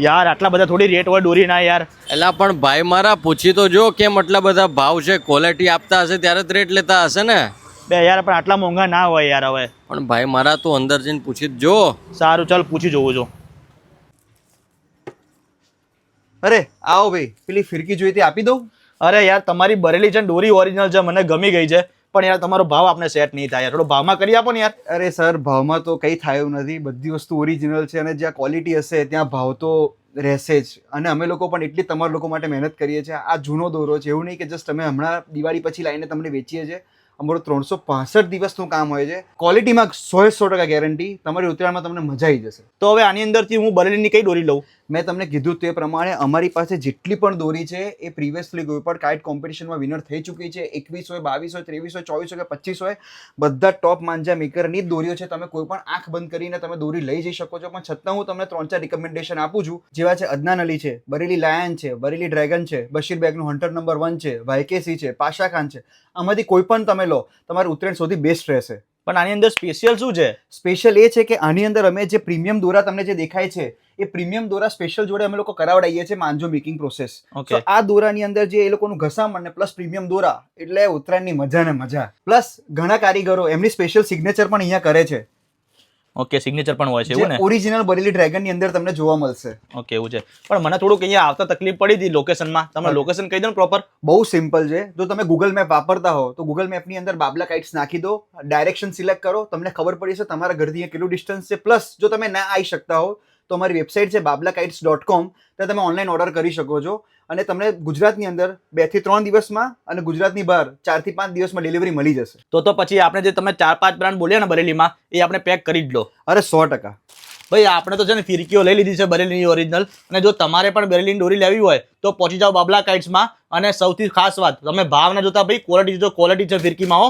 યાર આટલા બધા થોડી રેટ હોય દોરી ના યાર. એલા પણ ભાઈ મારા પૂછી તો જો કેમ આટલા બધા ભાવ છે? ક્વોલિટી આપતા હશે ત્યારે જ રેટ લેતા હશે ને. બે યાર પણ આટલા મોંઘા ના હોય યાર હવે. પણ ભાઈ મારા તું અંદર જઈને પૂછી જ જો. સારું ચાલ પૂછી જોવું છું. અરે આવો ભાઈ, પેલી ફિરકી જોઈ તે આપી દઉં? અરે યાર તમારી બરેલી છે ને દોરી ઓરિજિનલ છે, મને ગમી ગઈ છે, પણ યાર તમારો ભાવ આપણે સેટ નહીં થાય, થોડો ભાવમાં કરી આપો ને યાર. અરે સર, ભાવમાં તો કંઈ થાય એવું નથી. બધી વસ્તુ ઓરિજિનલ છે અને જ્યાં ક્વોલિટી હશે ત્યાં ભાવ તો રહેશે જ. અને અમે લોકો પણ એટલી તમારા લોકો માટે મહેનત કરીએ છીએ. આ જૂનો દોરો છે, એવું નહીં કે જસ્ટ અમે હમણાં દિવાળી પછી લાવીને તમને વેચીએ છીએ. અમારું 365 દિવસનું કામ હોય છે. ક્વોલિટીમાં 100% ગેરંટી. તમારી ઉત્તરાયણમાં તમને મજા આવી જશે. તો હવે આની અંદરથી હું બરેલીની કઈ દોરી લઉં? મેં તમને કીધું તે પ્રમાણે અમારી પાસે જેટલી પણ દોરી છે એ પ્રીવિયસલી કોઈ પણ કાઇટ કોમ્પિટિશનમાં વિનર થઈ ચૂકી છે. 21 હોય, 22 હોય, 23 હોય, 24 હોય કે 25 હોય, બધા ટોપ માંજા મેકરની જ દોરીઓ છે. તમે કોઈ પણ આંખ બંધ કરીને તમે દોરી લઈ જઈ શકો છો. પણ છતાં હું તમને 3-4 રિકમેન્ડેશન આપું છું, જેવા છે અદનાન અલી છે, બરેલી લાયન છે, બરેલી ડ્રેગન છે, બશીર બેગનું હન્ટર નંબર 1 છે, વાયકેસી છે, પાશા ખાન છે. આમાંથી કોઈ પણ તમે લો, તમારી ઉત્તરાયણ સૌથી બેસ્ટ રહેશે. પણ આની અંદર સ્પેશિયલ શું છે? સ્પેશિયલ એ છે કે આની અંદર અમે જે પ્રીમિયમ દોરા તમને જે દેખાય છે એ પ્રીમિયમ દોરા સ્પેશિયલ જોડે અમે લોકો કરાવડાવીએ છીએ માંજો મેકિંગ પ્રોસેસ. Okay. આ દોરાની અંદર જે એ લોકોનું ઘસામણ ને પ્લસ પ્રીમિયમ દોરા એટલે ઉત્તરાયણની મજા ને મજા. પ્લસ ઘણા કારીગરો એમની સ્પેશિયલ સિગ્નેચર પણ અહીંયા કરે છે. ઓકે, સિગ્નેચર પણ હોય છે એવું ને? ઓરિજિનલ બરેલી ડ્રેગન ની અંદર તમને જોવા મળશે. ઓકે એવું છે. પણ મને થોડુંક અહીંયા આવતા તકલીફ પડી હતી લોકેશનમાં. તમે લોકેશન કહી દો ને પ્રોપર. બહુ સિમ્પલ છે. જો તમે ગૂગલ મેપ વાપરતા હો તો ગૂગલ મેપની અંદર બાબલા કાઇટ્સ નાખી દો, ડાયરેક્શન સિલેક્ટ કરો, તમને ખબર પડી જશે તમારા ઘરથી અહીંયા કેટલું ડિસ્ટન્સ છે. પ્લસ જો તમે ના આવી શકતા હો તો અમારી વેબસાઇટ છે bablakites.com, ત્યાં તમે ઓનલાઈન ઓર્ડર કરી શકો છો અને તમને ગુજરાતની અંદર 2 થી 3 દિવસમાં અને ગુજરાતની બહાર 4 થી 5 દિવસમાં ડિલિવરી મળી જશે. તો પછી આપણે જે તમે 4-5 બ્રાન્ડ બોલ્યા ને બરેલીમાં, એ આપણે પેક કરી જ લો. અરે 100%. ભાઈ આપણે તો છે ને ફિરકીઓ લઈ લીધી છે બરેલીની ઓરિજિનલ, અને જો તમારે પણ બરેલીની દોરી લેવી હોય તો પહોંચી જાઓ બાબલા કાઇટ્સમાં. અને સૌથી ખાસ વાત, તમે ભાવ ના જોતા ભાઈ, ક્વોલિટી જો ક્વોલિટી છે ફિરકીમાં હો.